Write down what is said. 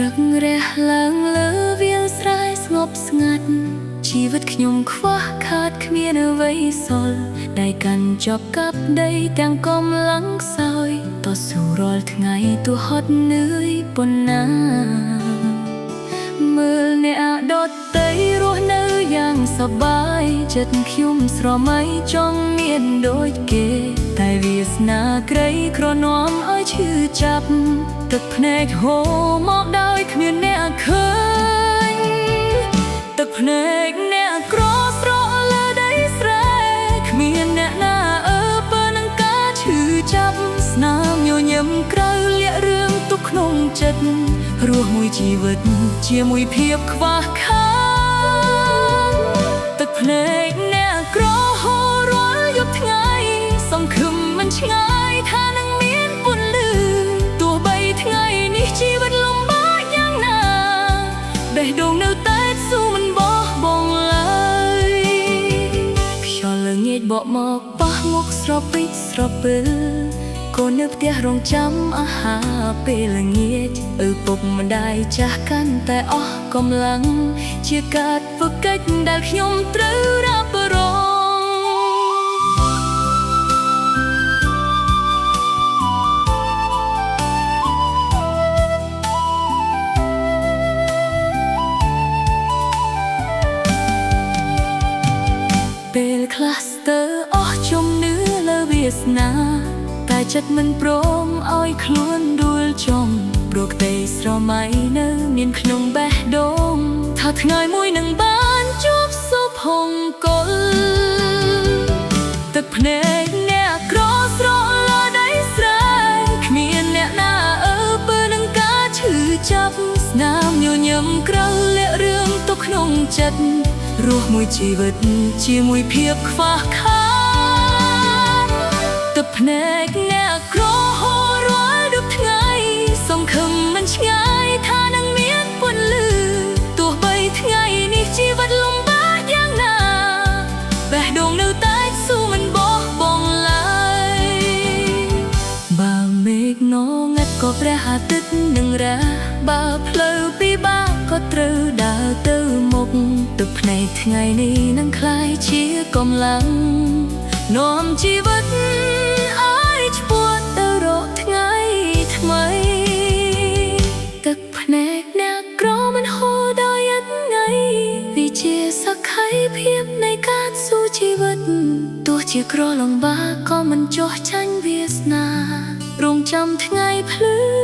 ឹករះឡើងលើវាលស្រែស្ងប់ស្ងាត់ជីវិតខ្ញុំខ្វះខាតគ្មានអ្វីសល់ដៃកាន់ជាប់កាប់ដីទាំងកម្លាំងខ្សោយតស៊ូរាល់ថ្ងៃទោះហត់នឿយប៉ុណ្ណាមើលអ្នកដទៃរស់នៅយ៉ាងសប្បាយចិត្តខ្ញុំស្រមៃចង់មានដូចគេតែវាសនាក្រីក្រនាំឲ្យឈឺចាប់ទឹកភ្នែកហូរមកដោយគ្មានអ្នកឃើញទឹកភ្នែកអ្នកក្រស្រកលើដីស្រែគ្មានអ្នកណាបើនឹងការឈឺចាប់ស្នាមញញឹមក្រៅលាក់រឿងទុកក្នុងចិត្តរស់មួយជីវិតជាមួយភាពខ្វះខាតទឹកភ្នែកអ្នកក្រហូររាល់យប់ថ្ងៃសង្ឃឹមមិនឆ្ងាយថានឹងមានពន្លឺទោះបីថ្ងៃនេះជីវិតលំបាកយ៉ាងណាបេះដូងនៅតែស៊ូមិនបោះបង់ឡើយខ្យល់ល្ងាចបក់មកប៉ះមុខស្រពេចស្រពិលកូននៅផ្ទះរងចាំអាហារពេលល្ងាចឪពុកម្ដាយចាស់កាន់តែអស់កម្លាំងជាកាតព្វកិច្ចដែលខ្ញុំត្រូវរ៉ាប់រងពេលខ្លះស្ទើរអស់ជំនឿលើវាសនាតែចិត្តមិនព្រមឲ្យខ្លួនដួលចុងព្រោះក្តីស្រមៃនៅមានក្នុងបេះដូងថាថ្ងៃមួយនឹងបានជួបសុភមង្គលទឹកភ្នែកអ្នកក្រស្រកលើដីស្រែគ្មានអ្នកណាបើនឹងការឈឺចាប់ស្នាមញញឹមក្រៅលាក់រឿងទុកក្នុងចិត្តរស់មួយជីវិតជាមួយភាពខ្វះខាតទឹកភ្នែកអ្នកក្រហូររាល់យប់ថ្ងៃសង្ឃឹមមិនឆ្ងាយថានឹងមានពន្លឺទោះបីថ្ងៃនេះជីវិតលំបាកយ៉ាងណាបេះដូងនៅតែស៊ូមិនបោះបង់ឡើយបើមេឃងងឹតក៏ព្រះអាទិត្យនឹងរះបើផ្លូវពិបាកក៏ត្រូវដើរទៅមុខទឹកភ្នែកថ្ងៃនេះនឹងក្លាយជាកម្លាំងនាំជីវិតឲ្យឆ្ពោះទៅរកថ្ងៃថ្មីទឹកភ្នែកអ្នកក្រមិនហូរដោយឥតថ្ងៃវាជាសក្ខីភាពនៃការស៊ូជីវិតទោះជាក្រលំបាកក៏មិនចុះចាញ់វាសនារងចាំថ្ងៃភ្លឺ